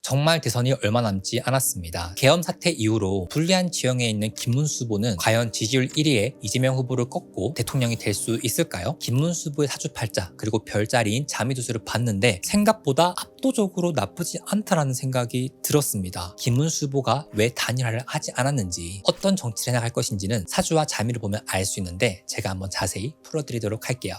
정말 대선이 얼마 남지 않았습니다. 계엄 사태 이후로 불리한 지형에 있는 김문수 후보는 과연 지지율 1위에 이재명 후보를 꺾고 대통령이 될 수 있을까요? 김문수 후보의 사주팔자 그리고 별자리인 자미두수를 봤는데 생각보다 압도적으로 나쁘지 않다라는 생각이 들었습니다. 김문수 후보가 왜 단일화를 하지 않았는지, 어떤 정치를 해나갈 것인지는 사주와 자미를 보면 알 수 있는데 제가 한번 자세히 풀어드리도록 할게요.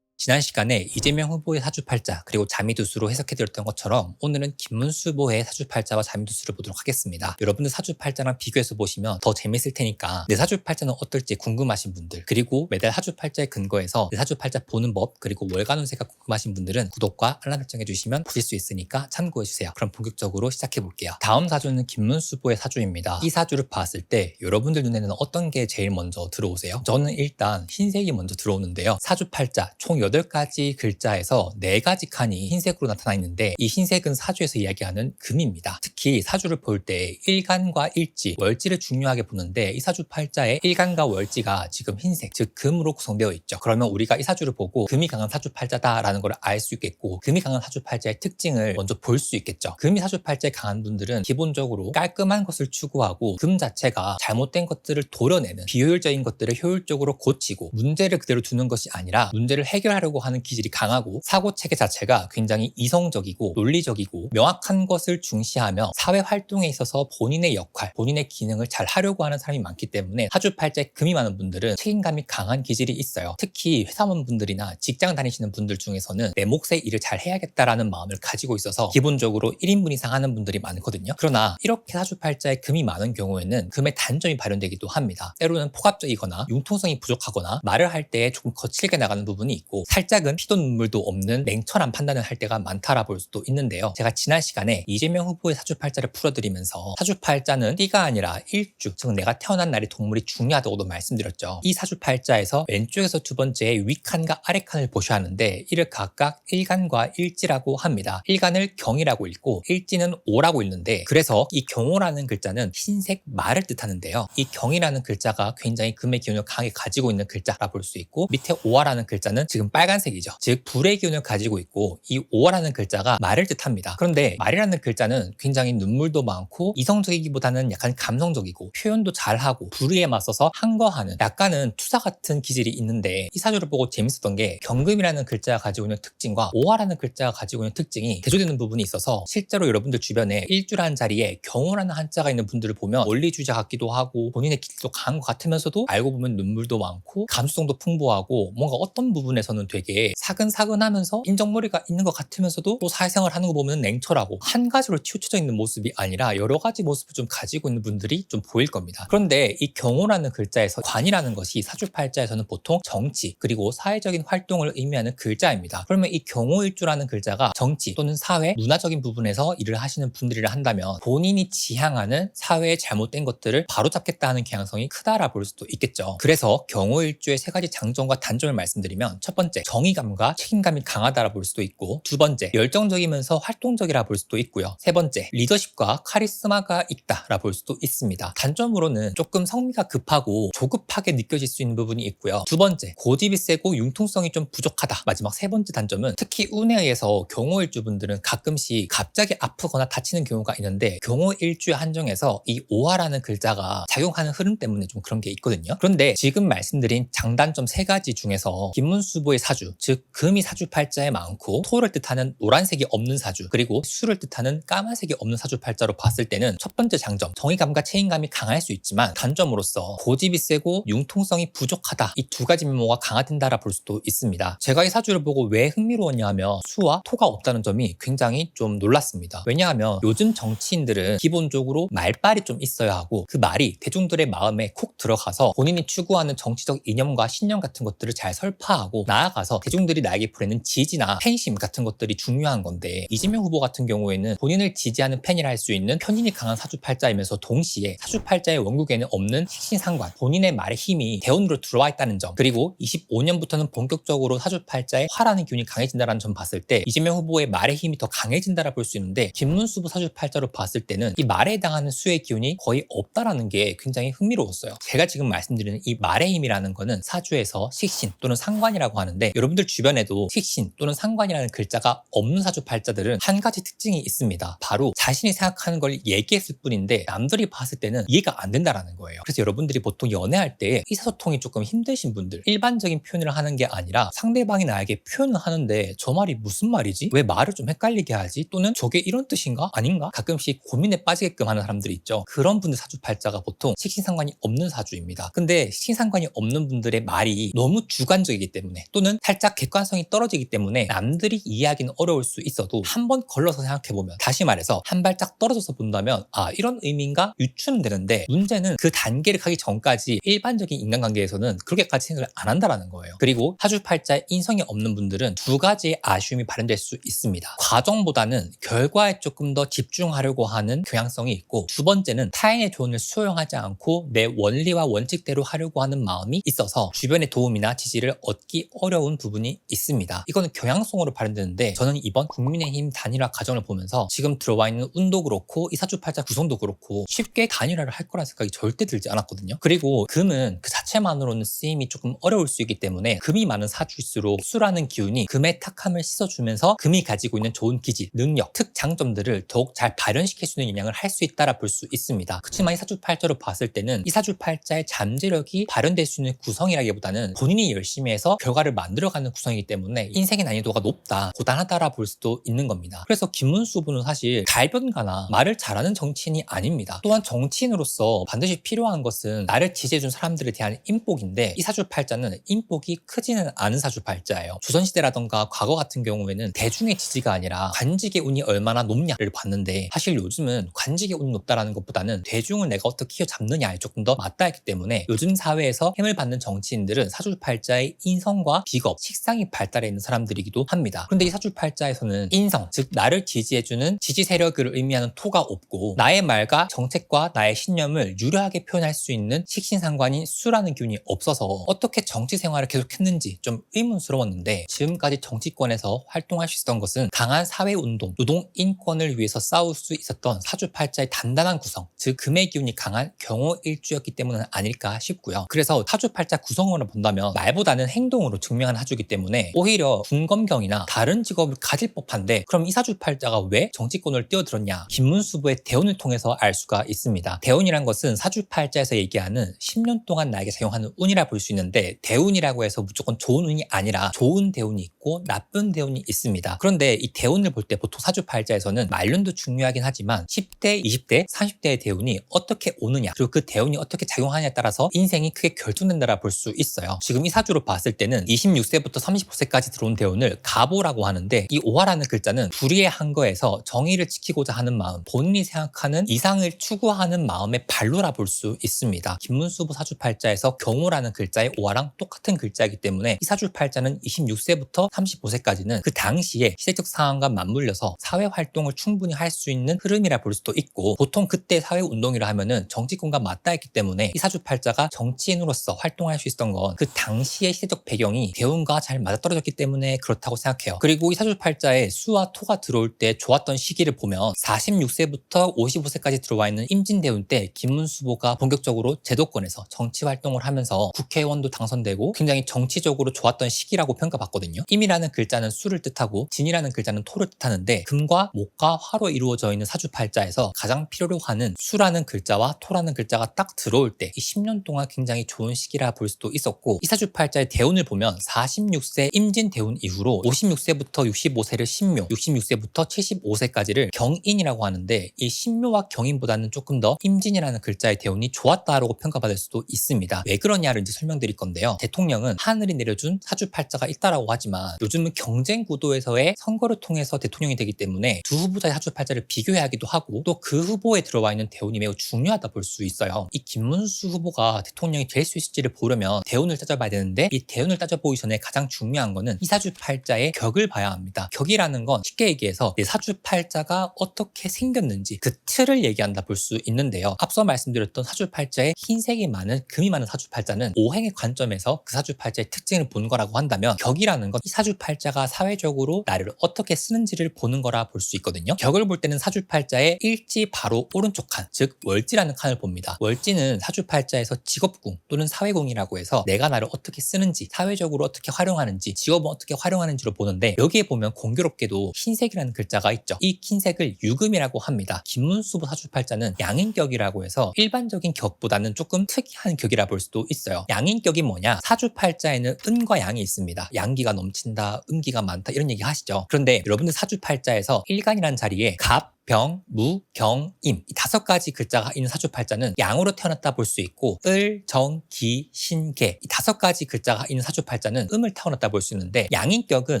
지난 시간에 이재명 후보의 사주팔자 그리고 자미두수로 해석해드렸던 것처럼 오늘은 김문수 후보의 사주팔자와 자미두수를 보도록 하겠습니다. 여러분들 사주팔자랑 비교해서 보시면 더 재밌을 테니까 내 사주팔자는 어떨지 궁금하신 분들, 그리고 매달 사주팔자에 근거해서 내 사주팔자 보는 법 그리고 월간 운세가 궁금하신 분들은 구독과 알람 설정해주시면 보실 수 있으니까 참고해주세요. 그럼 본격적으로 시작해볼게요. 다음 사주는 김문수 후보의 사주입니다. 이 사주를 봤을 때 여러분들 눈에는 어떤 게 제일 먼저 들어오세요? 저는 일단 흰색이 먼저 들어오는데요. 사주팔자 총 8가지 글자에서 4가지 칸이 흰색으로 나타나 있는데 이 흰색은 사주에서 이야기하는 금입니다. 특히 사주를 볼 때 일간과 일지, 월지를 중요하게 보는데 이 사주팔자의 일간과 월지가 지금 흰색, 즉 금으로 구성되어 있죠. 그러면 우리가 이 사주를 보고 금이 강한 사주팔자다라는 걸 알 수 있겠고, 금이 강한 사주팔자의 특징을 먼저 볼 수 있겠죠. 금이 사주팔자에 강한 분들은 기본적으로 깔끔한 것을 추구하고 금 자체가 잘못된 것들을 도려내는, 비효율적인 것들을 효율적으로 고치고 문제를 그대로 두는 것이 아니라 문제를 해결하려고 하는 기질이 강하고, 사고체계 자체가 굉장히 이성적이고 논리적이고 명확한 것을 중시하며 사회 활동에 있어서 본인의 역할, 본인의 기능을 잘 하려고 하는 사람이 많기 때문에 사주팔자에 금이 많은 분들은 책임감이 강한 기질이 있어요. 특히 회사원분들이나 직장 다니시는 분들 중에서는 내 몫의 일을 잘 해야겠다라는 마음을 가지고 있어서 기본적으로 1인분 이상 하는 분들이 많거든요. 그러나 이렇게 사주팔자에 금이 많은 경우에는 금의 단점이 발현되기도 합니다. 때로는 폭압적이거나 융통성이 부족하거나 말을 할 때 조금 거칠게 나가는 부분이 있고, 살짝은 피도 눈물도 없는 냉철한 판단을 할 때가 많다라 볼 수도 있는데요. 제가 지난 시간에 이재명 후보의 사주팔자를 풀어드리면서 사주팔자는 띠가 아니라 일주, 즉 내가 태어난 날의 동물이 중요하다고도 말씀드렸죠. 이 사주팔자에서 왼쪽에서 두 번째 위칸과 아래칸을 보셔야 하는데 이를 각각 일간과 일지라고 합니다. 일간을 경이라고 읽고 일지는 오라고 읽는데, 그래서 이 경오라는 글자는 흰색 말을 뜻하는데요. 이 경이라는 글자가 굉장히 금의 기운을 강하게 가지고 있는 글자라 볼 수 있고, 밑에 오화라는 글자는 지금 빨간색이죠. 즉 불의 기운을 가지고 있고, 이 오화라는 글자가 말을 뜻합니다. 그런데 말이라는 글자는 굉장히 눈물도 많고 이성적이기보다는 약간 감성적이고 표현도 잘하고 불의에 맞서서 항거하는 약간은 투사 같은 기질이 있는데, 이 사주를 보고 재밌었던 게 경금이라는 글자가 가지고 있는 특징과 오화라는 글자가 가지고 있는 특징이 대조되는 부분이 있어서 실제로 여러분들 주변에 일주라는 자리에 경호라는 한자가 있는 분들을 보면 원리주의자 같기도 하고 본인의 기질도 강한 것 같으면서도 알고 보면 눈물도 많고 감수성도 풍부하고 뭔가 어떤 부분에서는 되게 사근사근하면서 인정머리가 있는 것 같으면서도 또 사회생활 하는 거 보면 냉철하고 한 가지로 치우쳐져 있는 모습이 아니라 여러 가지 모습을 좀 가지고 있는 분들이 좀 보일 겁니다. 그런데 이 경호라는 글자에서 관이라는 것이 사주팔자에서는 보통 정치 그리고 사회적인 활동을 의미하는 글자입니다. 그러면 이 경호일주라는 글자가 정치 또는 사회, 문화적인 부분에서 일을 하시는 분들이라 한다면 본인이 지향하는 사회에 잘못된 것들을 바로잡겠다는 경향성이 크다라 볼 수도 있겠죠. 그래서 경호일주의 3가지 장점과 단점을 말씀드리면, 첫 번째, 정의감과 책임감이 강하다라 볼 수도 있고, 두 번째, 열정적이면서 활동적이라 볼 수도 있고요, 세 번째, 리더십과 카리스마가 있다라 볼 수도 있습니다. 단점으로는 조금 성미가 급하고 조급하게 느껴질 수 있는 부분이 있고요, 두 번째, 고집이 세고 융통성이 좀 부족하다. 마지막 세 번째 단점은 특히 운에 의해서 경호일주 분들은 가끔씩 갑자기 아프거나 다치는 경우가 있는데, 경호일주의 한정에서 이 오화라는 글자가 작용하는 흐름 때문에 좀 그런 게 있거든요. 그런데 지금 말씀드린 장단점 3가지 중에서 김문수 후보의 사주, 즉 금이 사주팔자에 많고 토를 뜻하는 노란색이 없는 사주, 그리고 수를 뜻하는 까만색이 없는 사주팔자로 봤을 때는 첫 번째 장점, 정의감과 책임감이 강할 수 있지만 단점으로서 고집이 세고 융통성이 부족하다, 이 2가지 면모가 강화된다라 볼 수도 있습니다. 제가 이 사주를 보고 왜 흥미로웠냐 하면 수와 토가 없다는 점이 굉장히 좀 놀랐습니다. 왜냐하면 요즘 정치인들은 기본적으로 말빨이 좀 있어야 하고, 그 말이 대중들의 마음에 콕 들어가서 본인이 추구하는 정치적 이념과 신념 같은 것들을 잘 설파하고 나아가서 대중들이 나에게 보내는 지지나 팬심 같은 것들이 중요한 건데, 이재명 후보 같은 경우에는 본인을 지지하는 팬이라 할 수 있는 편인이 강한 사주팔자이면서 동시에 사주팔자의 원국에는 없는 식신상관, 본인의 말의 힘이 대운으로 들어와 있다는 점, 그리고 25년부터는 본격적으로 사주팔자에 화라는 기운이 강해진다는 점 봤을 때 이재명 후보의 말의 힘이 더 강해진다라 볼 수 있는데, 김문수 후보 사주팔자로 봤을 때는 이 말에 해당하는 수의 기운이 거의 없다라는 게 굉장히 흥미로웠어요. 제가 지금 말씀드리는 이 말의 힘이라는 거는 사주에서 식신 또는 상관이라고 하는데, 있는데 여러분들 주변에도 식신 또는 상관이라는 글자가 없는 사주팔자들은 한 가지 특징이 있습니다. 바로 자신이 생각하는 걸 얘기했을 뿐인데 남들이 봤을 때는 이해가 안 된다라는 거예요. 그래서 여러분들이 보통 연애할 때 의사소통이 조금 힘드신 분들, 일반적인 표현을 하는 게 아니라 상대방이 나에게 표현을 하는데 저 말이 무슨 말이지? 왜 말을 좀 헷갈리게 하지? 또는 저게 이런 뜻인가? 아닌가? 가끔씩 고민에 빠지게끔 하는 사람들이 있죠. 그런 분들 사주팔자가 보통 식신상관이 없는 사주입니다. 근데 식신상관이 없는 분들의 말이 너무 주관적이기 때문에 또는 살짝 객관성이 떨어지기 때문에 남들이 이해하기는 어려울 수 있어도 한번 걸러서 생각해보면, 다시 말해서 한 발짝 떨어져서 본다면 아, 이런 의미인가? 유추는 되는데 문제는 그 단계를 가기 전까지 일반적인 인간관계에서는 그렇게까지 생각을 안 한다는 거예요. 그리고 사주팔자에 인성이 없는 분들은 두 가지의 아쉬움이 발현될 수 있습니다. 과정보다는 결과에 조금 더 집중하려고 하는 경향성이 있고, 두 번째는 타인의 조언을 수용하지 않고 내 원리와 원칙대로 하려고 하는 마음이 있어서 주변의 도움이나 지지를 얻기 어려운 부분이 있습니다. 이거는 경향성으로 발현되는데, 저는 이번 국민의힘 단일화 과정을 보면서 지금 들어와 있는 운도 그렇고 이 사주팔자 구성도 그렇고 쉽게 단일화를 할 거라는 생각이 절대 들지 않았거든요. 그리고 금은 그 자체만으로는 쓰임이 조금 어려울 수 있기 때문에 금이 많은 사주일수록 수라는 기운이 금의 탁함을 씻어주면서 금이 가지고 있는 좋은 기질, 능력, 특장점들을 더욱 잘 발현시킬 수 있는 영향을 할 수 있다라 볼 수 있습니다. 그렇지만 이 사주팔자로 봤을 때는 이 사주팔자의 잠재력이 발현될 수 있는 구성이라기보다는 본인이 열심히 해서 결과를 만들어가는 구성이기 때문에 인생의 난이도가 높다, 고단하다라 볼 수도 있는 겁니다. 그래서 김문수 후보는 사실 달변가나 말을 잘하는 정치인이 아닙니다. 또한 정치인으로서 반드시 필요한 것은 나를 지지해준 사람들에 대한 인복인데, 이 사주팔자는 인복이 크지는 않은 사주팔자예요. 조선시대라던가 과거 같은 경우에는 대중의 지지가 아니라 관직의 운이 얼마나 높냐를 봤는데, 사실 요즘은 관직의 운이 높다라는 것보다는 대중을 내가 어떻게 휘어잡느냐에 조금 더 맞닿았기 때문에 요즘 사회에서 힘을 받는 정치인들은 사주팔자의 인성과 비겁, 식상이 발달해 있는 사람들이기도 합니다. 그런데 이 사주팔자에서는 인성, 즉 나를 지지해주는 지지 세력을 의미하는 토가 없고, 나의 말과 정책과 나의 신념을 유려하게 표현할 수 있는 식신상관인 수라는 기운이 없어서 어떻게 정치 생활을 계속했는지 좀 의문스러웠는데, 지금까지 정치권에서 활동할 수 있었던 것은 강한 사회운동, 노동인권을 위해서 싸울 수 있었던 사주팔자의 단단한 구성, 즉 금의 기운이 강한 경호일주였기 때문은 아닐까 싶고요. 그래서 사주팔자 구성으로 본다면 말보다는 행동으로 증명하는 하주이기 때문에 오히려 군검경이나 다른 직업을 가질 법한데, 그럼 이 사주팔자가 왜 정치권을 뛰어들었냐? 김문수 후보의 대운을 통해서 알 수가 있습니다. 대운이란 것은 사주팔자에서 얘기하는 10년 동안 나에게 작용하는 운이라 볼 수 있는데, 대운이라고 해서 무조건 좋은 운이 아니라 좋은 대운이 있고 나쁜 대운이 있습니다. 그런데 이 대운을 볼 때 보통 사주팔자에서는 말년도 중요하긴 하지만 10대, 20대, 30대의 대운이 어떻게 오느냐, 그리고 그 대운이 어떻게 작용하냐에 따라서 인생이 크게 결정된다라 볼 수 있어요. 지금 이 사주로 봤을 때는 26세부터 35세까지 들어온 대운을 가보라고 하는데, 이 오화라는 글자는 불의의 한거에서 정의를 지키고자 하는 마음, 본인이 생각하는 이상을 추구하는 마음의 발로라 볼 수 있습니다. 김문수 후보 사주팔자에서 경호라는 글자의 오화랑 똑같은 글자이기 때문에 이 사주팔자는 26세부터 35세까지는 그 당시에 시대적 상황과 맞물려서 사회활동을 충분히 할 수 있는 흐름이라 볼 수도 있고, 보통 그때 사회운동이라 하면은 정치권과 맞닿았기 때문에 이 사주팔자가 정치인으로서 활동할 수 있었던 건 그 당시의 시대적 배경이 대운과 잘 맞아떨어졌기 때문에 그렇다고 생각해요. 그리고 이 사주팔자에 수와 토가 들어올 때 좋았던 시기를 보면 46세부터 55세까지 들어와 있는 임진대운 때 김문수 후보가 본격적으로 제도권에서 정치 활동을 하면서 국회의원도 당선되고 굉장히 정치적으로 좋았던 시기라고 평가받거든요. 임이라는 글자는 수를 뜻하고 진이라는 글자는 토를 뜻하는데, 금과 목과 화로 이루어져 있는 사주팔자에서 가장 필요로 하는 수라는 글자와 토라는 글자가 딱 들어올 때 이 10년 동안 굉장히 좋은 시기라 볼 수도 있었고, 이 사주팔자의 대운을 보면 46세 임진대운 이후로 56세부터 65세를 신묘, 66세부터 75세까지를 경인이라고 하는데, 이 신묘와 경인보다는 조금 더 임진이라는 글자의 대운이 좋았다라고 평가받을 수도 있습니다. 왜 그러냐를 이제 설명드릴 건데요. 대통령은 하늘이 내려준 사주팔자가 있다라고 하지만 요즘은 경쟁 구도에서의 선거를 통해서 대통령이 되기 때문에 두 후보자의 사주팔자를 비교해야 하기도 하고, 또 그 후보에 들어와 있는 대운이 매우 중요하다 볼 수 있어요. 이 김문수 후보가 대통령이 될 수 있을지를 보려면 대운을 따져봐야 되는데, 이 대운을 따져보기 전에 가장 중요한 거는 이 사주팔자의 격을 봐야 합니다. 격이라는 건 쉽게 얘기해서 내 사주팔자가 어떻게 생겼는지 그 틀을 얘기한다 볼 수 있는데요. 앞서 말씀드렸던 사주팔자에 흰색이 많은, 금이 많은 사주팔자는 오행의 관점에서 그 사주팔자의 특징을 보는 거라고 한다면, 격이라는 건 이 사주팔자가 사회적으로 나를 어떻게 쓰는지를 보는 거라 볼 수 있거든요. 격을 볼 때는 사주팔자의 일지 바로 오른쪽 칸, 즉 월지라는 칸을 봅니다. 월지는 사주팔자에서 직업궁 또는 사회궁이라고 해서 내가 나를 어떻게 쓰는지, 사회적으로 어떻게 활용하는지, 직업은 어떻게 활용하는지로 보는데 여기에 보면 공교롭게도 흰색이라는 글자가 있죠. 이 흰색을 유금이라고 합니다. 김문수부 사주팔자는 양인격이라고 해서 일반적인 격보다는 조금 특이한 격이라 볼 수도 있어요. 양인격이 뭐냐? 사주팔자에는 은과 양이 있습니다. 양기가 넘친다, 음기가 많다 이런 얘기 하시죠. 그런데 여러분들 사주팔자에서 일간이라는 자리에 갑, 병, 무, 경, 임 이 5가지 글자가 있는 사주팔자는 양으로 태어났다 볼 수 있고 을, 정, 기, 신, 개 이 5가지 글자가 있는 사주팔자는 음을 태어났다 볼 수 있는데 양인격은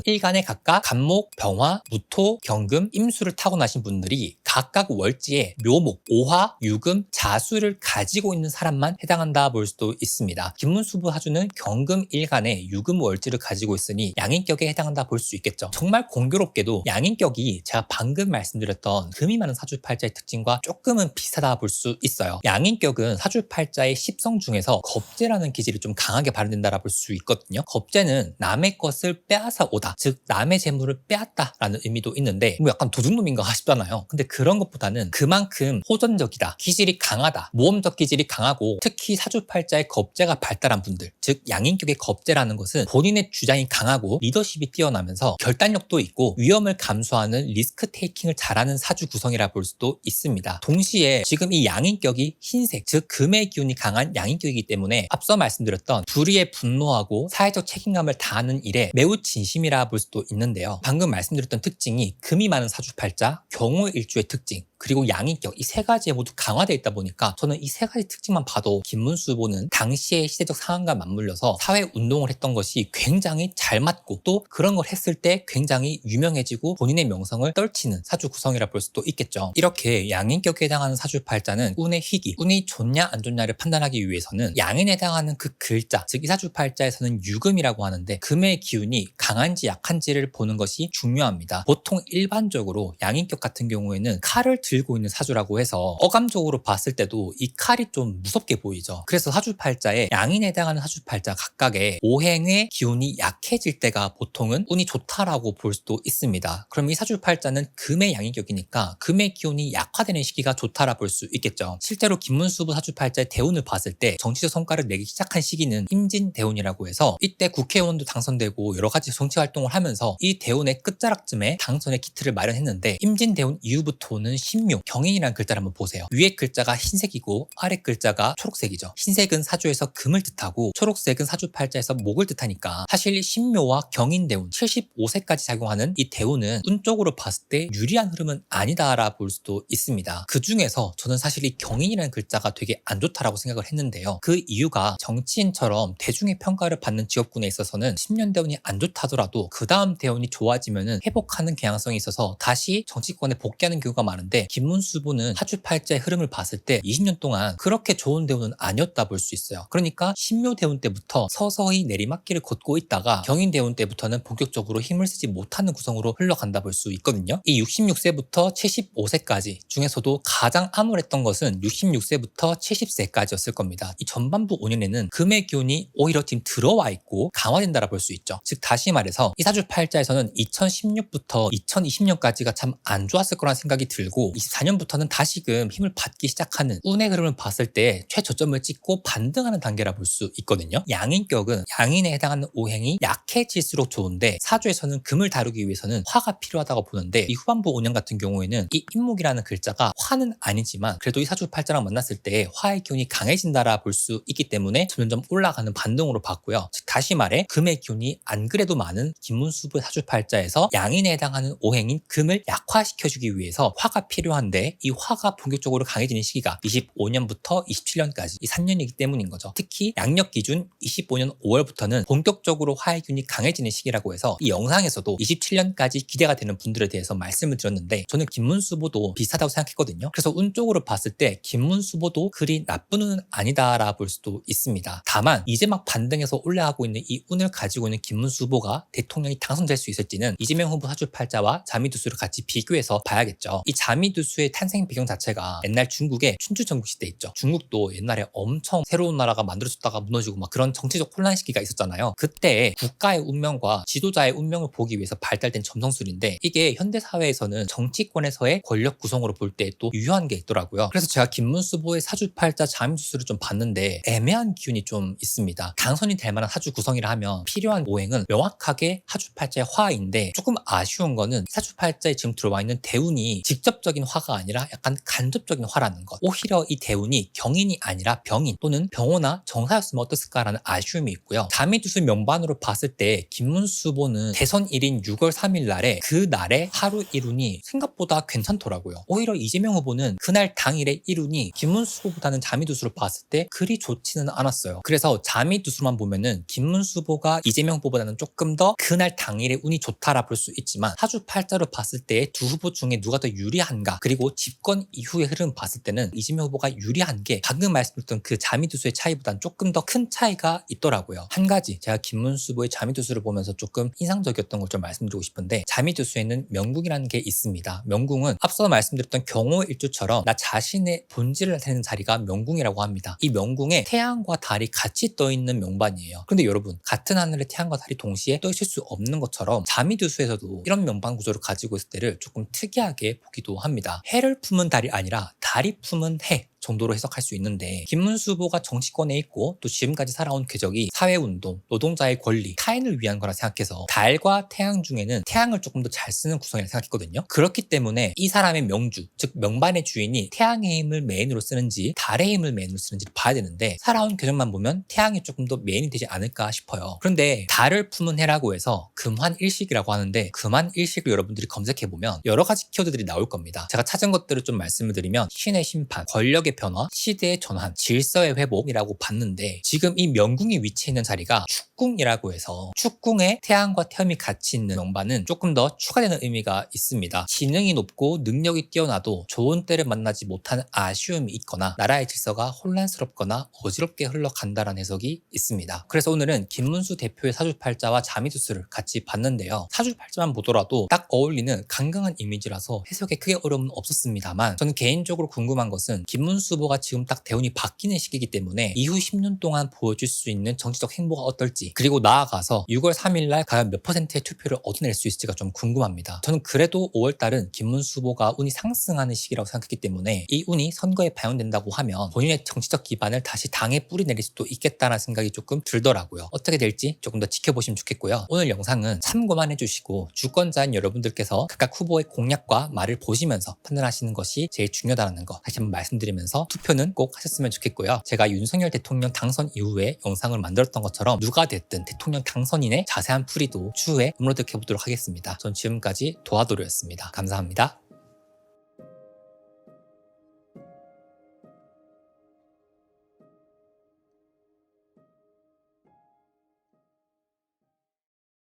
일간에 각각 간목, 병화, 무토, 경금, 임수를 타고나신 분들이 각각 월지에 묘목, 오화, 유금, 자수를 가지고 있는 사람만 해당한다 볼 수도 있습니다. 김문수부 사주는 경금 일간에 유금 월지를 가지고 있으니 양인격에 해당한다 볼 수 있겠죠. 정말 공교롭게도 양인격이 제가 방금 말씀드렸던 금이 많은 사주팔자의 특징과 조금은 비슷하다 볼 수 있어요. 양인격은 사주팔자의 10성 중에서 겁재라는 기질이 좀 강하게 발현된다 볼 수 있거든요. 겁재는 남의 것을 빼앗아 오다, 즉 남의 재물을 빼앗다라는 의미도 있는데 뭐 약간 도둑놈인가 싶잖아요. 근데 그런 것보다는 그만큼 호전적이다, 기질이 강하다, 모험적 기질이 강하고 특히 사주팔자의 겁재가 발달한 분들, 즉 양인격의 겁재라는 것은 본인의 주장이 강하고 리더십이 뛰어나면서 결단력도 있고 위험을 감수하는 리스크 테이킹을 잘하는 사주 구성이라 볼 수도 있습니다. 동시에 지금 이 양인격이 흰색, 즉 금의 기운이 강한 양인격이기 때문에 앞서 말씀드렸던 불의에 분노하고 사회적 책임감을 다하는 일에 매우 진심이라 볼 수도 있는데요. 방금 말씀드렸던 특징이 금이 많은 사주팔자, 경호일주의 특징, 그리고 양인격 이 3가지에 모두 강화되어 있다 보니까 저는 이 3가지 특징만 봐도 김문수 후보는 당시의 시대적 상황과 맞물려서 사회운동을 했던 것이 굉장히 잘 맞고 또 그런 걸 했을 때 굉장히 유명해지고 본인의 명성을 떨치는 사주 구성이라 볼 수도 있겠죠. 이렇게 양인격에 해당하는 사주팔자는 운의 희기, 운이 좋냐 안 좋냐를 판단하기 위해서는 양인에 해당하는 그 글자, 즉 이 사주팔자에서는 유금이라고 하는데 금의 기운이 강한지 약한지를 보는 것이 중요합니다. 보통 일반적으로 양인격 같은 경우에는 칼을 들고 있는 사주라고 해서 어감적으로 봤을 때도 이 칼이 좀 무섭게 보이죠. 그래서 사주팔자에 양인에 해당하는 사주팔자 각각의 오행의 기운이 약해질 때가 보통은 운이 좋다라고 볼 수도 있습니다. 그럼 이 사주팔자는 금의 양인격이니까 금의 기운이 약화되는 시기가 좋다라 볼 수 있겠죠. 실제로 김문수부 사주팔자의 대운을 봤을 때 정치적 성과를 내기 시작한 시기는 임진대운이라고 해서 이때 국회의원도 당선되고 여러 가지 정치 활동을 하면서 이 대운의 끝자락쯤에 당선의 기틀을 마련했는데 임진대운 이후부터는 신묘, 경인이라는 글자를 한번 보세요. 위에 글자가 흰색이고 아래 글자가 초록색이죠. 흰색은 사주에서 금을 뜻하고 초록색은 사주팔자에서 목을 뜻하니까 사실 신묘와 경인대운 75세까지 작용하는 이 대운은 운쪽으로 봤을 때 유리한 흐름은 아니다라 볼 수도 있습니다. 그 중에서 저는 사실 이 경인이라는 글자가 되게 안 좋다라고 생각을 했는데요. 그 이유가 정치인처럼 대중의 평가를 받는 직업군에 있어서는 10년 대운이 안 좋다더라도 그 다음 대운이 좋아지면은 회복하는 경향성이 있어서 다시 정치권에 복귀하는 경우가 많은데 김문수 후보는 사주팔자의 흐름을 봤을 때 20년 동안 그렇게 좋은 대운은 아니었다 볼 수 있어요. 그러니까 신묘 대운 때부터 서서히 내리막길을 걷고 있다가 경인 대운 때부터는 본격적으로 힘을 쓰지 못하는 구성으로 흘러간다 볼 수 있거든요. 이 66세부터 75세까지 중에서도 가장 암울했던 것은 66세부터 70세까지였을 겁니다. 이 전반부 5년에는 금의 기운이 오히려 지금 들어와 있고 강화된다라 볼 수 있죠. 즉 다시 말해서 이 사주팔자에서는 2016부터 2020년까지가 참 안 좋았을 거라는 생각이 들고 24년부터는 다시금 힘을 받기 시작하는 운의 흐름을 봤을 때 최저점을 찍고 반등하는 단계라 볼 수 있거든요. 양인격은 양인에 해당하는 오행이 약해질수록 좋은데 사주에서는 금을 다루기 위해서는 화가 필요하다고 보는데 이 후반부 5년 같은 경우에는 이 임목이라는 글자가 화는 아니지만 그래도 이 사주팔자랑 만났을 때 화의 기운이 강해진다라 볼 수 있기 때문에 점점 올라가는 반등으로 봤고요. 즉 다시 말해 금의 기운이 안 그래도 많은 김문수부의 사주팔자에서 양인에 해당하는 오행인 금을 약화시켜주기 위해서 화가 필요한데 이 화가 본격적으로 강해지는 시기가 25년부터 27년까지 이 3년이기 때문인 거죠. 특히 양력 기준 25년 5월부터는 본격적으로 화의 기운이 강해지는 시기라고 해서 이 영상에서도 27년까지 기대가 되는 분들에 대해서 말씀을 드렸는데 저는 김문수 후보도 비슷하다고 생각했거든요. 그래서 운 쪽으로 봤을 때 김문수 후보도 그리 나쁜 운은 아니다라 볼 수도 있습니다. 다만 이제 막 반등해서 올라가고 있는 이 운을 가지고 있는 김문수 후보가 대통령이 당선될 수 있을지는 이재명 후보 사주팔자와 자미두수를 같이 비교해서 봐야겠죠. 이 자미두 자미두수의 탄생 배경 자체가 옛날 중국의 춘추 전국 시대 있죠. 중국도 옛날에 엄청 새로운 나라가 만들어졌다가 무너지고 막 그런 정치적 혼란 시기가 있었잖아요. 그때 국가의 운명과 지도자의 운명을 보기 위해서 발달된 점성술인데 이게 현대 사회에서는 정치권에서의 권력 구성으로 볼 때 또 유효한 게 있더라고요. 그래서 제가 김문수보의 사주팔자 자미두수를 좀 봤는데 애매한 기운이 좀 있습니다. 당선이 될 만한 사주 구성이라 하면 필요한 오행은 명확하게 사주팔자의 화인데 조금 아쉬운 거는 사주팔자에 지금 들어와 있는 대운이 직접적인 화가 아니라 약간 간접적인 화라는 것. 오히려 이 대운이 경인이 아니라 병인 또는 병호나 정사였으면 어땠을까라는 아쉬움이 있고요. 자미두수 명반으로 봤을 때 김문수보는 대선 1인 6월 3일 날에 그 날의 하루 일운이 생각보다 괜찮더라고요. 오히려 이재명 후보는 그날 당일의 일운이 김문수보보다는 자미두수로 봤을 때 그리 좋지는 않았어요. 그래서 자미두수만 보면은 김문수보가 이재명 후보보다는 조금 더 그날 당일의 운이 좋다라 볼 수 있지만 사주팔자로 봤을 때 두 후보 중에 누가 더 유리한가 그리고 집권 이후의 흐름 봤을 때는 이재명 후보가 유리한 게 방금 말씀드렸던 그 자미두수의 차이보다는 조금 더 큰 차이가 있더라고요. 한 가지 제가 김문수 후보의 자미두수를 보면서 조금 인상적이었던 걸 좀 말씀드리고 싶은데 자미두수에는 명궁이라는 게 있습니다. 명궁은 앞서 말씀드렸던 경호일주처럼 나 자신의 본질을 나타내는 자리가 명궁이라고 합니다. 이 명궁에 태양과 달이 같이 떠 있는 명반이에요. 그런데 여러분 같은 하늘에 태양과 달이 동시에 떠 있을 수 없는 것처럼 자미두수에서도 이런 명반 구조를 가지고 있을 때를 조금 특이하게 보기도 합니다. 해를 품은 달이 아니라 달이 품은 해 정도로 해석할 수 있는데 김문수 후보가 정치권에 있고 또 지금까지 살아온 궤적이 사회운동, 노동자의 권리, 타인을 위한 거라 생각해서 달과 태양 중에는 태양을 조금 더 잘 쓰는 구성이라고 생각했거든요. 그렇기 때문에 이 사람의 명주, 즉 명반의 주인이 태양의 힘을 메인으로 쓰는지 달의 힘을 메인으로 쓰는지를 봐야 되는데 살아온 궤적만 보면 태양이 조금 더 메인이 되지 않을까 싶어요. 그런데 달을 품은 해라고 해서 금환일식이라고 하는데 금환일식을 여러분들이 검색해보면 여러 가지 키워드들이 나올 겁니다. 제가 찾은 것들을 좀 말씀을 드리면 신의 심판, 권력의 변화, 시대의 전환, 질서의 회복이라고 봤는데 지금 이 명궁이 위치해 있는 자리가 축궁이라고 해서 축궁에 태양과 태음이 같이 있는 명반은 조금 더 추가되는 의미가 있습니다. 지능이 높고 능력이 뛰어나도 좋은 때를 만나지 못하는 아쉬움이 있거나 나라의 질서가 혼란스럽거나 어지럽게 흘러간다는 해석이 있습니다. 그래서 오늘은 김문수 대표의 사주팔자와 자미두수를 같이 봤는데요. 사주팔자만 보더라도 딱 어울리는 강경한 이미지라서 해석에 크게 어려움은 없었습니다만 저는 개인적으로 궁금한 것은 김문수 후보가 지금 딱 대운이 바뀌는 시기이기 때문에 이후 10년 동안 보여줄 수 있는 정치적 행보가 어떨지 그리고 나아가서 6월 3일 날 과연 몇 %의 투표를 얻어낼 수 있을지가 좀 궁금합니다. 저는 그래도 5월달은 김문수 후보가 운이 상승하는 시기라고 생각했기 때문에 이 운이 선거에 반영된다고 하면 본인의 정치적 기반을 다시 당에 뿌리내릴 수도 있겠다는 생각이 조금 들더라고요. 어떻게 될지 조금 더 지켜보시면 좋겠고요. 오늘 영상은 참고만 해주시고 주권자인 여러분들께서 각각 후보의 공약과 말을 보시면서 판단하시는 것이 제일 중요하다는 거 다시 한번 말씀드리면서 투표는 꼭 하셨으면 좋겠고요. 제가 윤석열 대통령 당선 이후에 영상을 만들었던 것처럼 누가 됐든 대통령 당선인의 자세한 풀이도 추후에 업로드해보도록 하겠습니다. 전 지금까지 도와도료였습니다. 감사합니다.